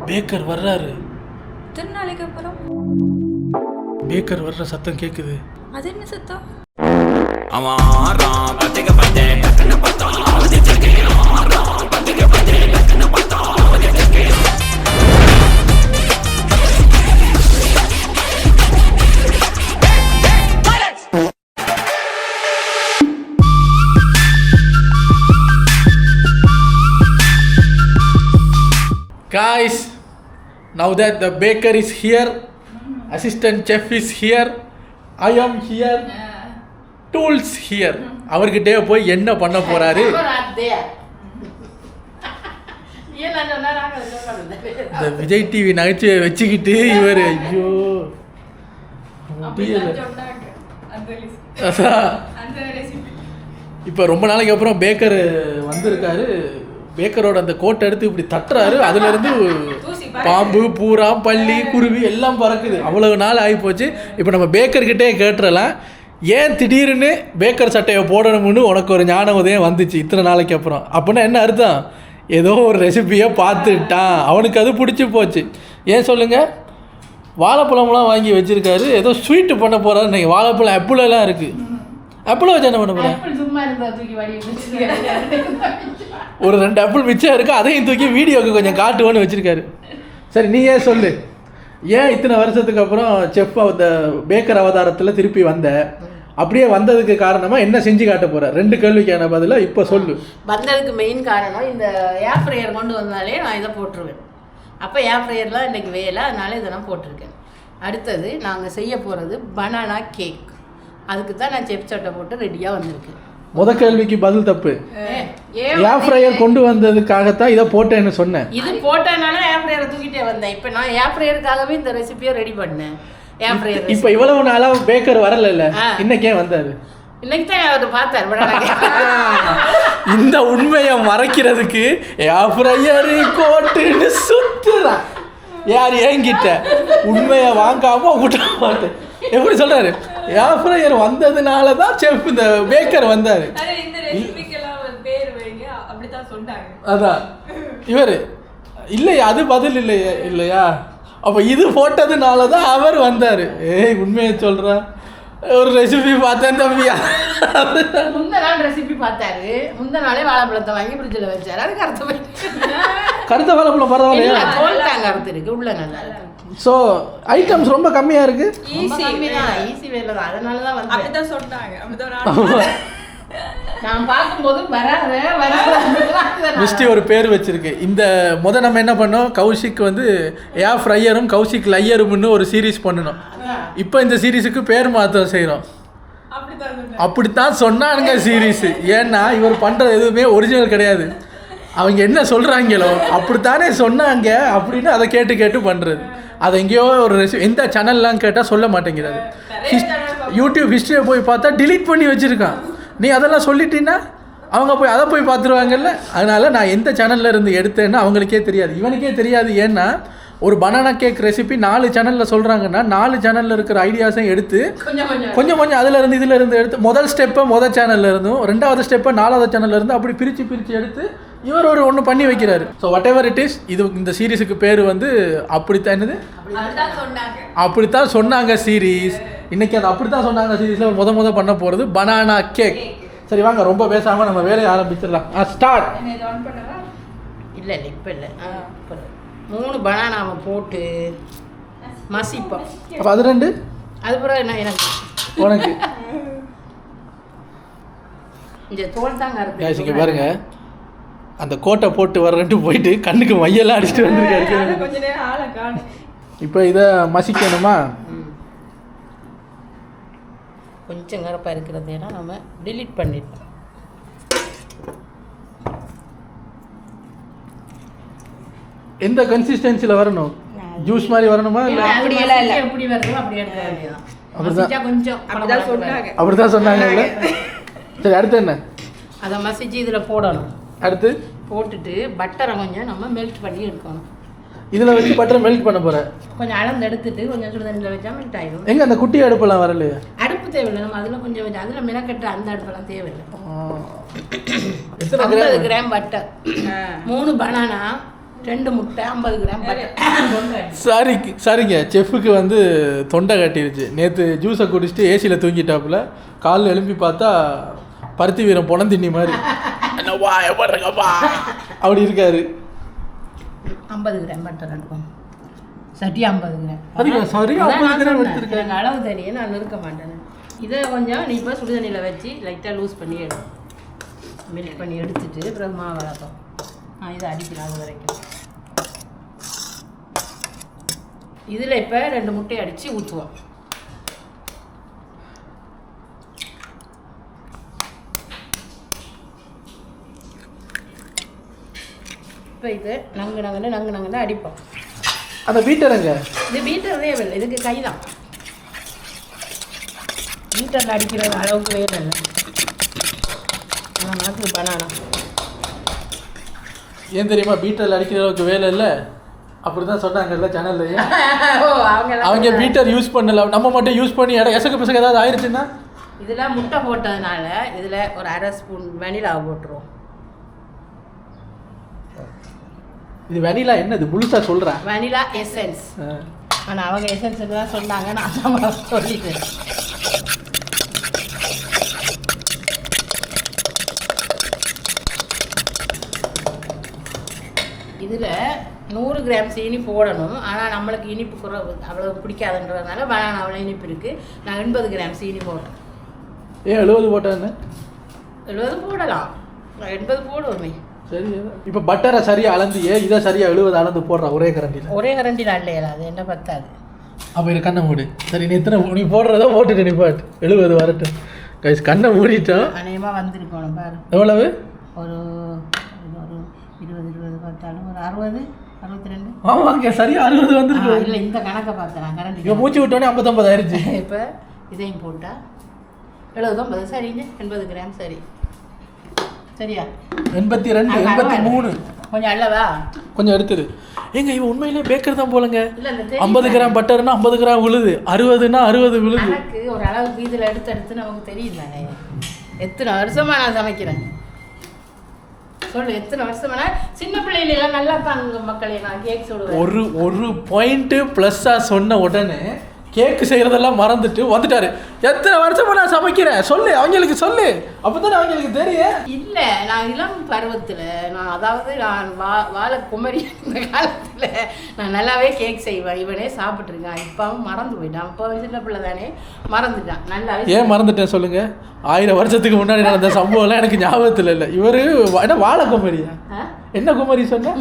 Baker வர்றாரு. திருநாளைக்கு அப்புறம் Baker வர்ற சத்தம் கேக்குது. அது என்ன சத்தம்? Guys, now that the baker is here, assistant chef is here, I am here, tools here. அவர்கிட்டே போய் என்ன பண்ண போறாரு? இந்த விஜய் டிவி நகைச்சுவை வச்சுக்கிட்டு இவர் ஐயோ இப்போ ரொம்ப நாளைக்கு அப்புறம் பேக்கர் வந்திருக்காரு. பேக்கரோட அந்த கோட்டை எடுத்து இப்படி தட்டுறாரு. அதுலேருந்து பாம்பு, பூரா, பள்ளி, குருவி எல்லாம் பறக்குது. அவ்வளவு நாள் ஆகிப்போச்சு. இப்போ நம்ம பேக்கர்கிட்டே கேட்டுறலாம், ஏன் திடீர்னு பேக்கர் சட்டையை போடணும்னு உனக்கு ஒரு ஞான உதயம் வந்துச்சு இத்தனை நாளைக்கு அப்புறம்? அப்படின்னா என்ன அர்த்தம்? ஏதோ ஒரு ரெசிபியை பார்த்துட்டான், அவனுக்கு அது பிடிச்சி போச்சு. ஏன் சொல்லுங்கள், வாழைப்பழம்லாம் வாங்கி வச்சுருக்காரு. ஏதோ ஸ்வீட்டு பண்ண போகிறாரு. நீங்கள் வாழைப்பழம் ஆப்பிளெல்லாம் இருக்குது. ஆப்பிளை வச்சு என்ன பண்ண போகிறேன்? ஒரு 2 ஆப்பிள் மிச்சம் இருக்குது, அதையும் தூக்கி வீடியோவுக்கு கொஞ்சம் காட்டுவோன்னு வச்சுருக்காரு. சரி, நீ ஏன் சொல்லு, ஏன் இத்தனை வருஷத்துக்கு அப்புறம் செஃப் அந்த பேக்கர் அவதாரத்தில் திருப்பி வந்த? அப்படியே வந்ததுக்கு காரணமாக என்ன செஞ்சு காட்ட போகிற? 2 கேள்விக்கான பதிலாக இப்போ சொல்லு. வந்ததுக்கு மெயின் காரணம் இந்த ஏர் ஃப்ரையர் கொண்டு வந்தாலே நான் இதை போட்டுருவேன். அப்போ ஏர் ஃப்ரையர்லாம் இன்றைக்கி வேலை, அதனால இதை நான் போட்டிருக்கேன். அடுத்தது நாங்கள் செய்ய போகிறது பனானா கேக். அதுக்கு தான் நான் செஃப் சட்டை போட்டு ரெடியாக வந்திருக்கேன். கேள்விக்கு பதில் தப்பு. ஏர் ஃப்ரையர் கொண்டு வந்ததுக்காகத்தான் இதை போட்டேன்னு சொன்னேன். இது போட்டனால ஏர் ஃப்ரையரை தூக்கிட்டே வந்தேன். இப்போ நான் ஏர் ஃப்ரையருக்காகவே இந்த ரெசிபியை ரெடி பண்ணேன். ஏர் ஃப்ரையர் இப்போ இவ்வளவு நாளாக பேக்கர் வரல, இன்னைக்கே வந்தாரு. இன்னைக்கு தான் அவர் பார்த்தார். இந்த உண்மையை மறைக்கிறதுக்கு ஏர் ஃப்ரையர் கோட்டுன்னு சுத்துறான். யார் என்கிட்ட உண்மையை வாங்காம விட்ட மாட்டேன். எப்படி சொல்றாரு? ஏர் ஃப்ரையர் வந்ததுனால தான் செஃப் இந்த பேக்கர் வந்தாரு. அதான் இவர் இல்லையா, அது பதில் இல்லையா? இல்லையா, அப்போ இது போட்டதுனால தான் அவர் வந்தார். ஏய், உண்மையை சொல்கிறா. ஒரு ரெசிபி பார்த்தேன் தம்பியா. முந்தின நாள் ரெசிபி பார்த்தாரு. முந்தின நாளே வாழைப்பழத்தை வாங்கி ஃப்ரிட்ஜில் வச்சாரு. அதுக்கு அர்த்தம் கருத்த வாழைப்பழம் பரவாயில்லையா? தோல் தாங்க அர்த்தம் இருக்குது, உள்ள நல்லா இருக்கு. ஸோ ஐட்டம்ஸ் ரொம்ப கம்மியாக இருக்குது. ஈஸி வேலை தான், அதனால தான் வந்து அப்படிதான் சொன்னாங்க. அப்படிதான் நான் பார்க்கும்போது மிஸ்டி ஒரு பேர் வச்சிருக்கு. இந்த நம்ம என்ன பண்ணோம், கௌஷிக் வந்து ஏர் ஃப்ரையரும் கௌஷிக் லையரும்னு ஒரு சீரீஸ் பண்ணணும். இப்போ இந்த சீரீஸுக்கு பேர் மாற்றம் செய்கிறோம். அப்படித்தான் சொன்னானுங்க சீரீஸ். ஏன்னா இவர் பண்ணுறது எதுவுமே ஒரிஜினல் கிடையாது. அவங்க என்ன சொல்கிறாங்களோ அப்படித்தானே சொன்னாங்க அப்படின்னு அதை கேட்டு கேட்டு பண்ணுறது. அதை எங்கேயோ ஒரு எந்த சேனல்லாம் கேட்டால் சொல்ல மாட்டேங்கிறாரு. யூடியூப் ஹிஸ்ட்ரியை போய் பார்த்தா டிலீட் பண்ணி வச்சுருக்கான். நீ அதெல்லாம் சொல்லிட்டீங்கன்னா அவங்க போய் அதை போய் பார்த்துருவாங்கல்ல. அதனால் நான் எந்த சேனலில் இருந்து எடுத்தேன்னு அவங்களுக்கே தெரியாது, இவனுக்கே தெரியாது. ஏன்னா ஒரு பனானா கேக் ரெசிபி 4 சேனலில் சொல்கிறாங்கன்னா 4 சேனலில் இருக்கிற ஐடியாஸையும் எடுத்து கொஞ்சம் அதிலேருந்து இதிலேருந்து எடுத்து முதல் ஸ்டெப்பை சேனலில் இருந்தும் 2வது ஸ்டெப்பை 4வது சேனலில் இருந்து அப்படி பிரித்து எடுத்து இவர் ஒன்று பண்ணி வைக்கிறாரு. So what ever it is, இது இந்த சீரீஸுக்கு பேர் வந்து அப்படித்தான் சொன்னாங்க சீரீஸ். இன்றைக்கி அது அப்படித்தான் சொன்னாங்க சீரீஸில் முத பண்ண போகிறது பனானா கேக். சரி வாங்க, ரொம்ப பேசாமல் நம்ம வேலையை ஆரம்பிச்சிடலாம். ஸ்டார்ட். இல்லை இப்போ இல்லை, 3 பனானாவை போட்டு மசிப்போம். அப்போ அது 2 அதுக்கப்புறம் என்ன எனக்கு உனக்கு இந்த தோல் தாங்க இருக்கு. இங்கே பாருங்க, அந்த கோட்டை போட்டு வரட்டு போயிட்டு கண்ணுக்கு மையெல்லாம் அடிச்சுட்டு வந்துருக்காரு. இப்போ இதை மசிக்கணுமா? கொஞ்சம் கரப்பாக இருக்கிறது ஏன்னா நம்ம டிலீட் பண்ணிட்டோம். எந்த கன்சிஸ்டன்சியில் வரணும்? ஜூஸ் மாதிரி வரணுமா? இல்லை அப்படியெல்லாம் இல்லை, எப்படி வருதோ அப்படி எடுக்க வேண்டியதான். கொஞ்சம் அப்படிதான் சொன்னாங்க. சரி, அடுத்து என்ன? அதை மசிச்சு இதில் போடணும். அடுத்து போட்டுட்டு பட்டரை கொஞ்சம் நம்ம மெல்ட் பண்ணி எடுக்கணும். இதில் வச்சு பட்டரை மெல்ட் பண்ண போகிறேன். கொஞ்சம் அளந்து எடுத்துட்டு கொஞ்சம் சுடுதண்ணில் வச்சா மெல்ட் ஆகிடும். எங்கே அந்த குட்டி அடுப்பெல்லாம் வரலையே? அடுப்பு தேவையில்லை, நம்ம அதில் கொஞ்சம் வச்சு அதில் மினக்கட்டு அந்த அடுப்பெல்லாம் தேவையில்லை. 50 கிராம் பட்டர், 3 பனானா, 2 முட்டை 50 கிராம் சரிங்க செஃப்புக்கு வந்து தொண்டை கட்டிருச்சு. நேற்று ஜூஸை குடிச்சிட்டு ஏசியில் தூங்கிட்டாப்புல. காலில் எழுப்பி பார்த்தா பருத்தி வீரம் பொணந்திண்ணி மாதிரி என்னவா எப்படிருக்கப்பா அப்படி இருக்காரு. 50 கிராம் பட்டர் எடுக்கும். சட்டி 50 கிராம். அதுக்கு சரியா 50 கிராம் எடுத்துருக்கேன். எனக்கு அளவு தெரியும், நான் நிறுக்க மாட்டேன். இதை கொஞ்சம் நீ இப்போ சுடுதண்ணியில் வச்சு லைட்டாக லூஸ் பண்ணி மெல்ட் பண்ணி எடுத்துட்டு அப்புறம் மாவு வளர்க்கும். இதை அடிக்கலாம் அது வரைக்கும். இதில் இப்போ 2 முட்டையை அடித்து ஊற்றுவோம். இப்போ இது நங்கு அடிப்போம். அந்த பீட்டருங்க இது பீட்டர்தே இல்லை, இதுக்கு கை தான். பீட்டரில் அடிக்கிற அளவுக்கு வேலை இல்லை. நாட்டு பனானா ஏன் தெரியுமா பீட்டரில் அடிக்கிற அளவுக்கு வேலை இல்லை அப்படி தான் சொன்னாங்கல்ல சேனல்லையே. அவங்க பீட்டர் யூஸ் பண்ணல, நம்ம மட்டும் யூஸ் பண்ணி எசக்கு பிசக்கு ஏதாவது ஆயிடுச்சுன்னா. இதில் முட்டை போட்டதுனால இதில் ஒரு 1/2 ஸ்பூன் வெனிலாவை போட்டுருவோம். இது வெனிலா என்னது முழுசாக சொல்கிறேன்? Vanilla essence. ஆனால் அவங்க எசன்ஸுக்கு தான் சொன்னாங்க, நான் தான் சொல்லிட்டேன். இதில் 100 கிராம் சீனி போடணும். ஆனால் நம்மளுக்கு இனிப்பு குறைவு அவ்வளோ பிடிக்காதுன்றதுனால பனானா அவ்வளோ இனிப்பு இருக்குது. நான் 80 கிராம் சீனி போட்டேன். ஏன் 70 போட்டேன்னு? 70 போடலாம், 80 போடுவோமே. சரி. இப்போ பட்டரை சரியாக அளந்து இதை சரியாக 70 அளந்து போடுறா ஒரே கரண்டியில். ஒரே கரண்டியில் அல்லையா, அது என்ன பத்தாது. அப்போ இது கண்ணை மூடு. சரி நீ எத்தனை நீ போடுறதோ போட்டுட்டு நீ பாட்டு 70 வரட்டும். கைஸ் கண்ணை மூடிட்டோம். அநேகமாக வந்திருக்கணும் பாரு. எவ்வளவு? ஒரு 20 பார்த்தாலும் ஒரு 60 62. ஆமாங்க சரியா 60 வந்துருக்கு. இல்லை இந்த கணக்கை பார்த்தேன் நான் கரண்ட். இப்போ மூச்சு விட்டோன்னே 59 ஆயிடுச்சு. இப்போ இதையும் போட்டால் 70 சரிங்க. 80 கிராம் சரி. சரியா? 82 83 கொஞ்சம் அல்லவா கொஞ்சம் எடுத்துரு. ஏங்க இவன் உண்மையிலே பேக்கர் தான் போலங்க. இல்லை 50 கிராம் பட்டர்னா 50 கிராம் விழுது, 60னா 60 விழுது. எனக்கு ஒரு அளவுக்கு இதில் எடுத்து நமக்கு தெரியும் தானே. எத்தனை வருஷமா நான் சமைக்கிறேன் சொல்லு, எத்தனை வருஷமா. சின்ன பிள்ளைகளெல்லாம் நல்லா இருப்பாங்க மக்களே. நான் கேக் சொல்லுவேன். ஒரு பாயிண்ட்டு ப்ளஸ்ஸாக சொன்ன உடனே கேக்கு செய்கிறதெல்லாம் மறந்துட்டு வந்துட்டாரு. எத்தனை வருஷமா நான் சமைக்கிறேன் சொல்லு, அவங்களுக்கு சொல்லு, அப்போ தானே அவங்களுக்கு தெரியும். இல்லை நான் இளம் பருவத்தில் நான் வாழைக்குமரி இந்த காலத்தில் நான் நல்லாவே கேக் செய்வேன். இவனே சாப்பிட்ருக்கான். இப்போவும் மறந்து போயிட்டான். இப்போ சின்ன பிள்ளை தானே மறந்துட்டான். நல்லாவே ஏன் மறந்துட்டேன் சொல்லுங்க? 1000 வருஷத்துக்கு முன்னாடி நடந்த சம்பவம்லாம் எனக்கு ஞாபகத்தில் இல்லை. இவர் என்ன வாழைக்குமரியா? என்ன குமரி சொன்ன?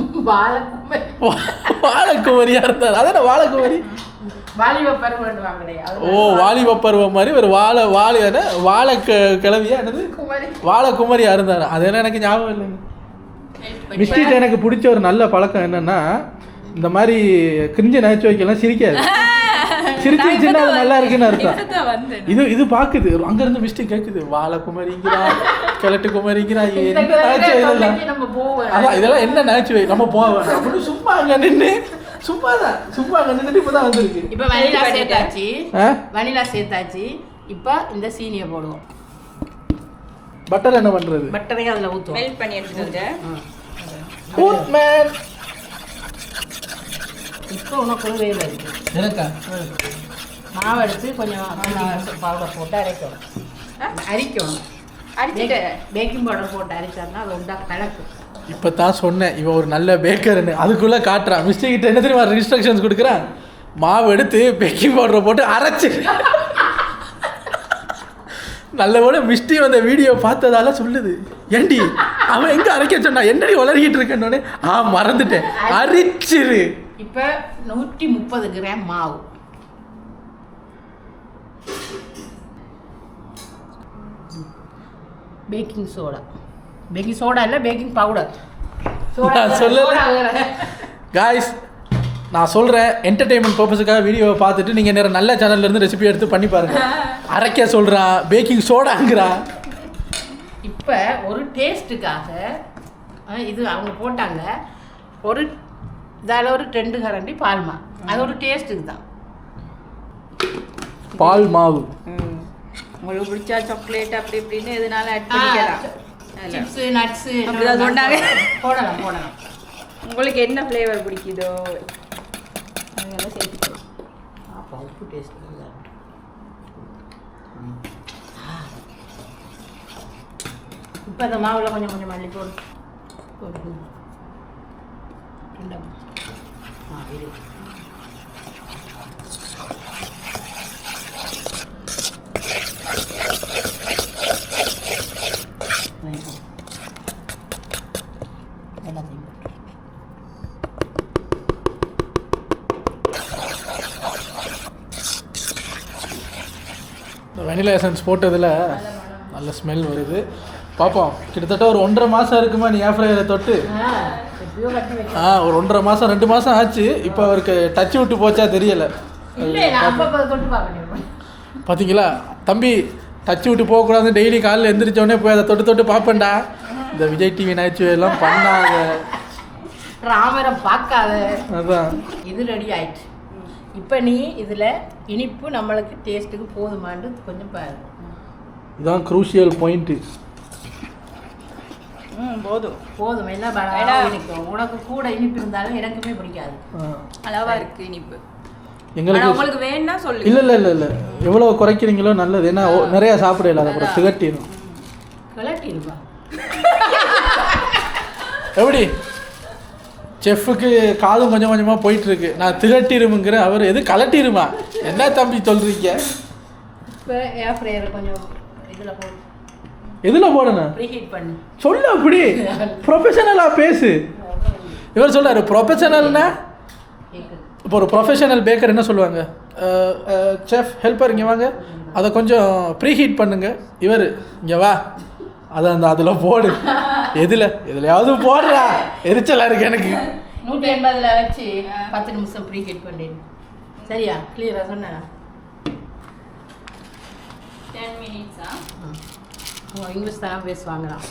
வாழைக்குமரியா இருந்தார். அதான வாழைக்குமரி. வாலிப பருவம். ஓ வாலிப பருவம் மாதிரி ஒரு வாழை கிளவியா என்னது வாழைக்குமரியா இருந்தார். அதெல்லாம் எனக்கு ஞாபகம் இல்லைங்க. மிஸ்டேக் எனக்கு பிடிச்ச ஒரு நல்ல பழக்கம் என்னன்னா, இந்த மாதிரி கிரிஞ்ச நகைச்சுவைக்கெல்லாம் சிரிக்காது. சிரிச்சிருச்சுன்னா அது நல்லா இருக்குன்னு அர்த்தம். இது பாக்குது அங்க இருந்து மிஸ்டேக் கேக்குது. வாழைக்குமரிங்கிறா, கிழட்டு குமரிங்கிறா, என்ன நகைச்சுவை அதான் இதெல்லாம் என்ன நகைச்சுவை? நம்ம போவோம் அப்படின்னு சும்மா அங்க நின்று சும்மா அங்க நின்றுட்டு இப்பதான் வந்துருக்கு. இப்ப வனிலா சேர்த்தாச்சு. இப்ப இந்த சீனியை போடுவோம். பட்டர் என்ன பண்றது? பட்டரையும் அதுல ஊத்துவோம். மெல்ட் பண்ணி எடுத்துட்டு இப்போ உனக்கு வேலை இருக்கு. எனக்கா? மாவு எடுத்து கொஞ்சம் பவுடர் போட்டு அரைக்கணும். அரிச்சிட்டு பேக்கிங் பவுடர் போட்டு அரைச்சாருன்னா அது உண்டா கலக்கும். இப்போ தான் சொன்னேன் இவன் ஒரு நல்ல பேக்கர்னு. அதுக்குள்ளே காட்டுறான். மிஸ்டேக்கிட்ட என்ன தெரியுமா இன்ஸ்ட்ரக்ஷன்ஸ் கொடுக்குறான்? மாவு எடுத்து பேக்கிங் பவுடரை போட்டு அரைச்சி. நல்ல போல மிஸ்டி வந்த வீடியோ பார்த்ததால சொல்லுது, ஏண்டி அவன் எங்கே அரைக்க சொன்னா என்னடி வளர்கிட்டு இருக்கேன்னு. மறந்துட்டேன், அரிச்சிரு. இப்போ 130 கிராம் மாவு. பேக்கிங் சோடா இல்லை பேக்கிங் பவுடர். சொல்லல காய்ஸ், நான் சொல்கிறேன் என்டர்டெயின்மெண்ட் பர்பஸுக்காக வீடியோவை பார்த்துட்டு நீங்கள் நேரம் நல்ல சேனல்லேருந்து ரெசிபி எடுத்து பண்ணி பாருங்கள். அரைக்க சொல்கிறான், பேக்கிங் சோடாங்கிறான். இப்போ ஒரு டேஸ்ட்டுக்காக இது அவங்க போட்டாங்க. இதால் ஒரு 2 கரண்டி பால்மா. அது ஒரு டேஸ்ட்டுக்கு தான். பால் மாவு உங்களுக்கு பிடிச்சா சாக்லேட் அப்படி இப்படின்னு எதுனாலும் ஆட் பண்ணிக்கலாம். சிப்ஸு நட்ஸு அப்படிதான் சொன்னாங்க. போடலாம். உங்களுக்கு என்ன ஃப்ளேவர் பிடிக்குதோ அதெல்லாம் சேர்த்துக்கலாம். அப்போ உப்பு டேஸ்ட் நல்லா இருக்கு. இப்போ இந்த மாவில் கொஞ்சம் கொஞ்சம் மல்லி போடு. வெனிலா எசன்ஸ் போட்டதில் நல்ல ஸ்மெல் வருது. பார்ப்போம். கிட்டத்தட்ட ஒரு 1.5 மாதம் இருக்குமா நீ ஏர் ஃப்ரையரை தொட்டு? ஒரு 1.5 மாதம் 2 மாதம் ஆச்சு. இப்போ அவருக்கு டச்சு விட்டு போச்சா தெரியலை. பார்த்தீங்களா தம்பி, டச்சு விட்டு போகக்கூடாது. டெய்லி காலையில் எந்திரிச்சோடனே போய் அதை தொட்டு தொட்டு பார்ப்பேன்டா. இந்த விஜய் டிவி நகைச்சுவை எல்லாம் பண்ணாத, ராமரை பார்க்காத. அதான் இது ரெடி ஆயிடுச்சு. இப்போ நீ இதில் இனிப்பு நம்மளுக்கு டேஸ்ட்டுக்கு போதுமான்னு கொஞ்சம் பாரு. இதுதான் குரூஷியல் பாயிண்ட்டு. போதும் என்ன இனிக்கும். உனக்கு கூட இனிப்பு இருந்தாலும் எனக்குமே பிடிக்காது. அளவா இருக்கு இனிப்பு. எங்களுக்கு உங்களுக்கு வேணும்னா சொல்லு. இல்லை எவ்வளோ குறைக்கிறீங்களோ நல்லது. ஏன்னா நிறையா சாப்பிடல, அதை அப்புறம் திகட்டிடும். கிளட்டிடுப்பா. எப்படி செஃப்புக்கு காதும் கொஞ்சம் கொஞ்சமாக போயிட்டுருக்கு. நான் திகட்டிருமுங்கிற அவர் எது கலட்டிருமா? என்ன தம்பி சொல்கிறீங்க? இப்போ ஏர் ஃப்ரையரை கொஞ்சம் இதில் போடு. எதில் போடணும்? ப்ரீஹீட் பண்ணு. சொல்லு. அப்படி ப்ரொஃபஷனலாக பேசு. இவர் சொல்கிறாரு ப்ரொஃபஷனல்னா. இப்போ ஒரு ப்ரொஃபஷனல் பேக்கர் என்ன சொல்லுவாங்க? செஃப் ஹெல்ப்பர் இங்கே வாங்க, அதை கொஞ்சம் ப்ரீஹீட் பண்ணுங்க. இவர் இங்கே வா, அதை அந்த அதில் போடு. எதுலையாவது போடுறா, எரிச்சலாக இருக்கு எனக்கு. 180 வச்சு 10 நிமிஷம் ப்ரீஹீட் பண்ணிடு. சரியா? கிளியராக சொன்னேன். 10 மினிட்ஸா? அவங்க இங்கிலீஷ் தான் பேசுவாங்களாம்.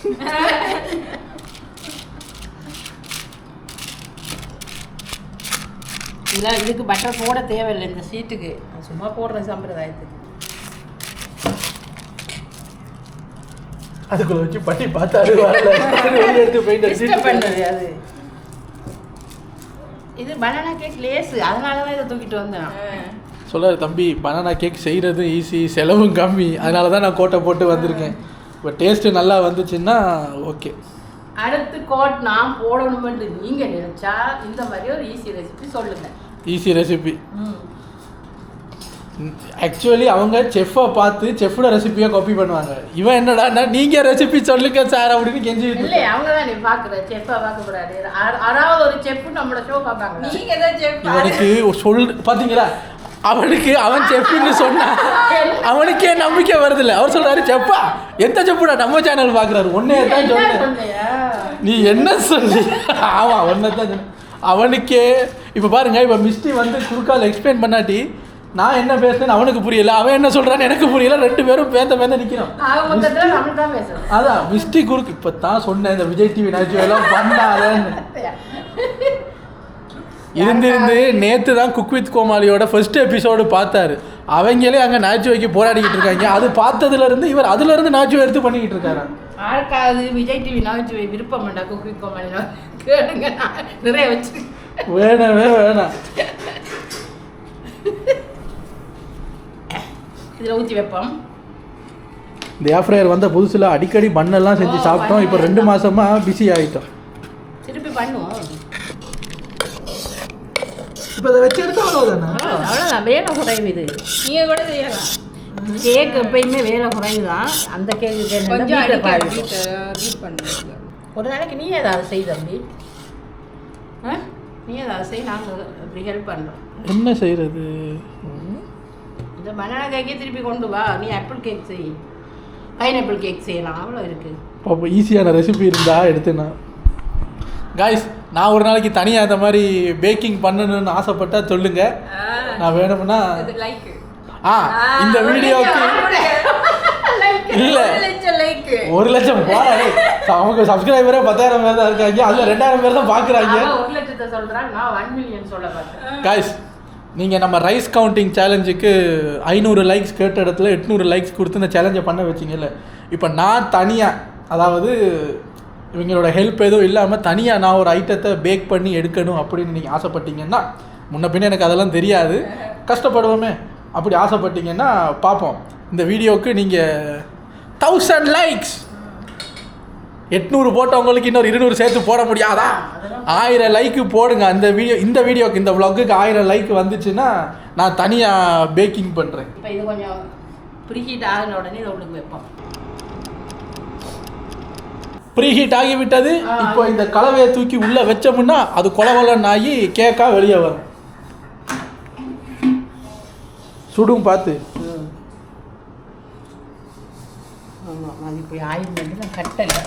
இல்லை, இதுக்கு பட்டர் போட தேவையில்லை இந்த சீட்டுக்கு. சும்மா போடுற சம்பிரதாயத்துக்கு. அதுக்குள்ள வச்சு பட்டி பார்த்தாரு. பண்ணது அது. இது பனானா கேக் லேஸு, அதனால தான் இதை தூக்கிட்டு வந்தேன். சொல்லாரு தம்பி, பனானா கேக் செய்கிறது ஈஸி, செலவும் கம்மி, அதனால தான் நான் கோட்டை போட்டு வந்திருக்கேன். இப்போ டேஸ்ட்டு நல்லா வந்துச்சுன்னா ஓகே. அடுத்து கோட் நான் போடணுமென்று நீங்கள் நினச்சா இந்த மாதிரி ஒரு ஈஸி ரெசிபி சொல்லுங்கள். ஈஸி ரெசிபி ஆக்சுவலி அவங்க செஃப்பை பார்த்து செஃப்போட ரெசிபியை காப்பி பண்ணுவாங்க. இவன் என்னடான்னா நீங்கள் ரெசிபி சொல்லுங்க சார் அப்படின்னு கெஞ்சி. இல்லை, அவங்க தான் நீ பார்க்குற செஃப்பை பார்க்கக்கூடாது. யாராவது ஒரு செஃப்பு நம்மளோட ஷோ பார்ப்பாங்க. நீங்கள் தான் செஃப். அவனுக்கு பார்த்தீங்களா, அவனுக்கு அவன் செஃப்னு சொன்னா அவனுக்கே நம்பிக்கை வருதில்ல. அவர் சொல்றாரு செப்பா, எந்த செப்புடா நம்ம சேனல் பார்க்குறாரு, ஒன்னே தான் சொன்னேன். நீ என்ன சொல்லி? ஆமாம், ஒன்றை தான் சொன்ன. அவனுக்கே இப்போ பாருங்க, இப்போ மிஸ்டி வந்து குறுக்கால் எக்ஸ்பிளைன் பண்ணாட்டி நான் என்ன பேசுனேன்னு அவனுக்கு புரியல, அவன் என்ன சொல்கிறான்னு எனக்கு புரியல. 2 பேரும் பேந்த நிற்கிறோம். அதான் மிஸ்டி குறுக்கு. இப்போ தான் சொன்னேன் இந்த விஜய் டிவி நகைச்சுவை எல்லாம் பண்ணாதேன்னு. இருந்து நேற்று தான் குக் வித் கோமாளியோட ஃபர்ஸ்ட் எபிசோடு பார்த்தாரு. அவங்களே அங்கே நகைச்சுவைக்கு போராடிக்கிட்டு இருக்காங்க. அது பார்த்ததுலேருந்து இவர் அதுலேருந்து நகைச்சுவை எடுத்து பண்ணிக்கிட்டு இருக்காரு. யாருக்காவது விஜய் டிவி நகைச்சுவை விருப்பம் வேண்டா குக் வித் கோமாளி கேளுங்க, நிறைய வச்சு. வேணாம் இதில் ஊற்றி வைப்போம். இந்த ஏர் ஃப்ரையர் வந்த புதுசில் அடிக்கடி பண்ணெல்லாம் செஞ்சு சாப்பிட்டோம். இப்போ 2 மாதமாக பிஸி ஆகிட்டோம். திருப்பி பண்ணுவோம். இப்போ அதை வச்சு எடுத்தா அவ்வளோதான். வேலை குறைவு இது. நீங்கள் கூட செய்யலாம். கேக் எப்பயுமே வேலை குறைவு தான். அந்த கேக்கு கொஞ்சம் ரீட் பண்ணுங்க. ஒரு நாளைக்கு நீ ஏதாவது செய் தம்பி. நீ ஏதாவது செய், நாங்கள் இப்படி ஹெல்ப் பண்ணுறோம். என்ன செய்கிறது? இந்த பனானா கேக்கே திருப்பி கொண்டு வா. நீ ஆப்பிள் கேக் செய், பைனாப்பிள் கேக் செய்யலாம். அவ்வளோ இருக்குது. இப்போ ஈஸியான ரெசிபி இருந்தால் எடுத்துனா காய்ஸ், நான் ஒரு நாளைக்கு தனியாக இந்த மாதிரி பேக்கிங் பண்ணணும்னு ஆசைப்பட்டா சொல்லுங்க. நான் வேணும்னா இந்த வீடியோக்கு இல்லை 1 லட்சம் போறாரு. அவங்க சப்ஸ்கிரைபரே 10,000 பேர் தான் இருக்காங்க. அதில் 2,000 பேர் தான் பார்க்குறாங்க. 1 லட்சத்தை சொல்கிறாங்க, நான் 1 மில்லியன் சொல்ல பார்த்தேன். காய்ஸ், நீங்கள் நம்ம ரைஸ் கவுண்டிங் சேலஞ்சுக்கு 500 லைக்ஸ் கேட்ட இடத்துல 800 லைக்ஸ் கொடுத்து இந்த சேலஞ்சை பண்ண வச்சிங்கல்ல. இப்போ நான் தனியாக, அதாவது இவங்களோட ஹெல்ப் எதுவும் இல்லாமல் தனியாக நான் ஒரு ஐட்டத்தை பேக் பண்ணி எடுக்கணும் அப்படின்னு நீங்கள் ஆசைப்பட்டீங்கன்னா, முன்ன பின்ன எனக்கு அதெல்லாம் தெரியாது, கஷ்டப்படுவோமே, அப்படி ஆசைப்பட்டீங்கன்னா பார்ப்போம். இந்த வீடியோவுக்கு நீங்கள் 1000 லைக்ஸ், 800 போட்டவங்களுக்கு இன்னொரு 200 சேர்த்து போட முடியாதா? 1000 லைக்கு போடுங்க. இந்த வீடியோக்கு இந்த vlogக்கு 1000 லைக் வந்துச்சுன்னா நான் தனியாக பேக்கிங் பண்ணுறேன். இப்போ இது கொஞ்சம் ப்ரீஹீட் ஆகின உடனே இதை உங்களுக்கு வைப்போம். ப்ரீஹீட் ஆகிவிட்டது. இப்போ இந்த கலவையை தூக்கி உள்ளே வச்சோம்னா அது கொலவலன்னு ஆகி கேக்காக வெளியே வரும். சுடும் பார்த்து. ஆமாம், அது இப்போ ஆயில் வந்து நான் கட்டலை.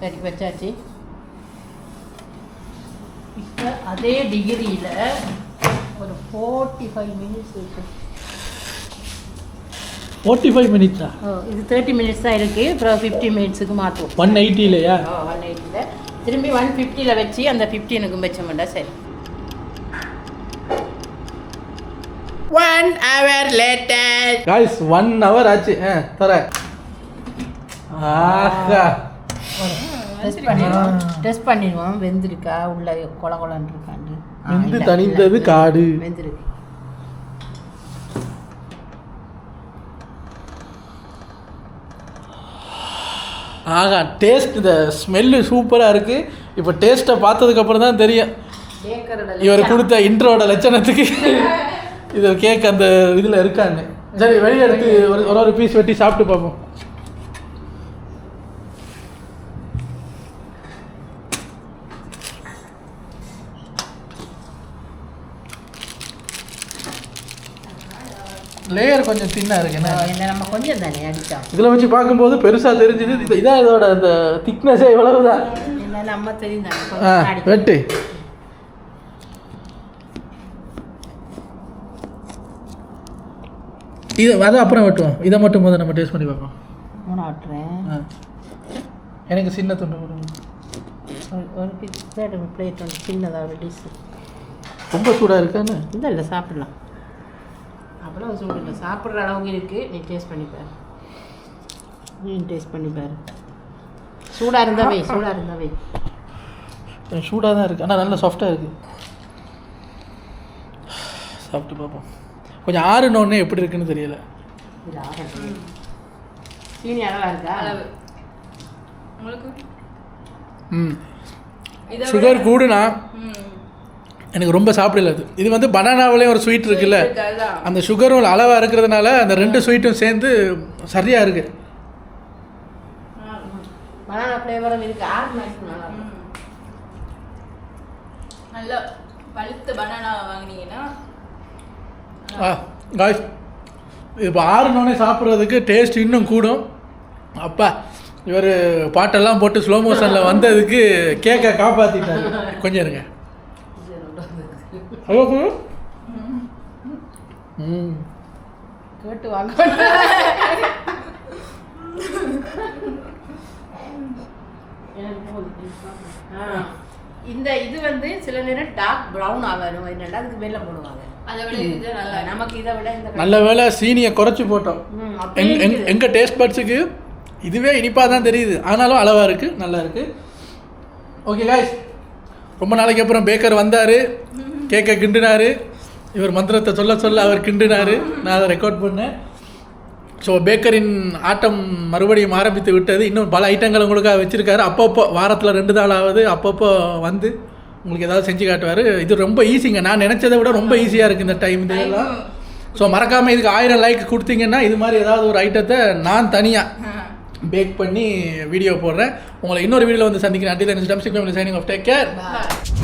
சரி வச்சாச்சு. இப்போ அதே டிகிரியில் ஒரு 45 மினிட்ஸ் இருக்கு. 45 மினிட்ஸா? இது 30 மினிட்ஸ் தான் இருக்குது. அப்புறம் 50 மினிட்ஸுக்கு மாற்றுவோம். 180 180 திரும்பி 150 வச்சு அந்த 15க்கு வச்சோம்டா. சரி. 1 hour later. guys 1 hour ஆச்சு. தரேன். ஆஹா, டெஸ்ட் பண்ணிடுவோம் வெந்திருக்கா, உள்ள கொலன்னு இருக்கான்னு. வெந்து தணிந்தது காடு. வெந்திருக்கு. ஆகா, டேஸ்ட், இந்த ஸ்மெல்லு சூப்பராக இருக்குது. இப்போ டேஸ்ட்டை பார்த்ததுக்கப்புறம் தான் தெரியும் இவர் கொடுத்த இன்ட்ரோட லட்சணத்துக்கு இது கேக் அந்த இதில் இருக்கான்னு. சரி, வெளியே எடுத்து ஒரு பீஸ் வெட்டி சாப்பிட்டு பார்ப்போம். லேயர் கொஞ்சம் தின்னாக இருக்குண்ணா. என்ன நம்ம கொஞ்சம் தானே அடித்தோம். இதில் வச்சு பார்க்கும்போது பெருசாக தெரிஞ்சுது. இதான் இதோட அந்த திக்னஸே இவ்வளவுதான். என்ன நம்ம தெரியும். வெட்டு. இது அதை அப்புறம் வெட்டுவோம். இதை மட்டும் போது நம்ம டேஸ்ட் பண்ணி பார்ப்போம். மூணு வெட்டுறேன். எனக்கு சின்ன துண்டு கொடுங்க. ஒரு பீஸ் பிளேட் ஒன்று சின்னதாக ஒரு டிஷ். ரொம்ப சூடாக இருக்கான்னு? இல்லை சாப்பிடலாம். அவ்வளோ சூடு இல்லை, சாப்பிட்ற அளவுக்கு இருக்குது. நீ டேஸ்ட் பண்ணிப்பார். நீ டேஸ்ட் பண்ணிப்பார். சூடாக இருந்தாவே சூடாக தான் இருக்குது, ஆனால் நல்லா சாஃப்டாக இருக்குது. சாப்பிட்டு பார்ப்போம். கொஞ்சம் ஆறுனோடனே எப்படி இருக்குன்னு தெரியல. சீனி அளவாக இருக்கா? அளவு உங்களுக்கு சுகர் கூடுனா எனக்கு ரொம்ப சாப்பிடல. இது வந்து பனானாவிலேயும் ஒரு ஸ்வீட் இருக்குல்ல, அந்த சுகரும் அளவாக இருக்கிறதுனால அந்த 2 ஸ்வீட்டும் சேர்ந்து சரியாக இருக்குது. பனானா ஃப்ளேவரும் இருக்குது. நல்லா பழுத்த பனானா வாங்கினீங்கன்னா காய்ஸ், இப்போ ஆறுனோடனே சாப்பிட்றதுக்கு டேஸ்ட் இன்னும் கூடும். அப்பா, இவர் பாட்டெல்லாம் போட்டு ஸ்லோ மோஷனில் வந்ததுக்கு கேக்கை காப்பாற்றிட்டாரு. கொஞ்சம் இருங்க. கேட்டு வாங்க. இந்த இது வந்து சில நேரம் டார்க் ப்ரௌன் ஆகும். என்னடா அதுக்கு வெள்ளை போடுவாங்க. அதை விட இது நல்லா நமக்கு இதை விட இந்த நல்ல வேளை சீனியை குறைச்சி போட்டோம். எங்கள் டேஸ்ட் பட்ஸுக்கு இதுவே இனிப்பாக தான் தெரியுது, ஆனாலும் அளவாக இருக்குது, நல்லா இருக்குது. ஓகே காய்ஸ், ரொம்ப நாளைக்கு அப்புறம் பேக்கர் வந்தார், கேக்கை கிண்டினார். இவர் மந்திரத்தை சொல்ல அவர் கிண்டினார். நான் அதை ரெக்கார்ட் பண்ணேன். ஸோ பேக்கரின் ஆட்டம் மறுபடியும் ஆரம்பித்து விட்டது. இன்னும் பல ஐட்டங்கள் உங்களுக்காக வச்சுருக்காரு. அப்பப்போ வாரத்தில் 2 நாளாவது அப்பப்போ வந்து உங்களுக்கு ஏதாவது செஞ்சு காட்டுவார். இது ரொம்ப ஈஸிங்க. நான் நினச்சதை விட ரொம்ப ஈஸியாக இருக்குது இந்த டைம் இதெல்லாம். ஸோ மறக்காமல் இதுக்கு 1000 லைக் கொடுத்தீங்கன்னா இது மாதிரி ஏதாவது ஒரு ஐட்டத்தை நான் தனியாக பேக் பண்ணி வீடியோ போடுறேன். உங்களை இன்னொரு வீடியோவில் வந்து சந்திக்கிறேன். Until then, it's Dum Stick Family signing off. Take care. Bye.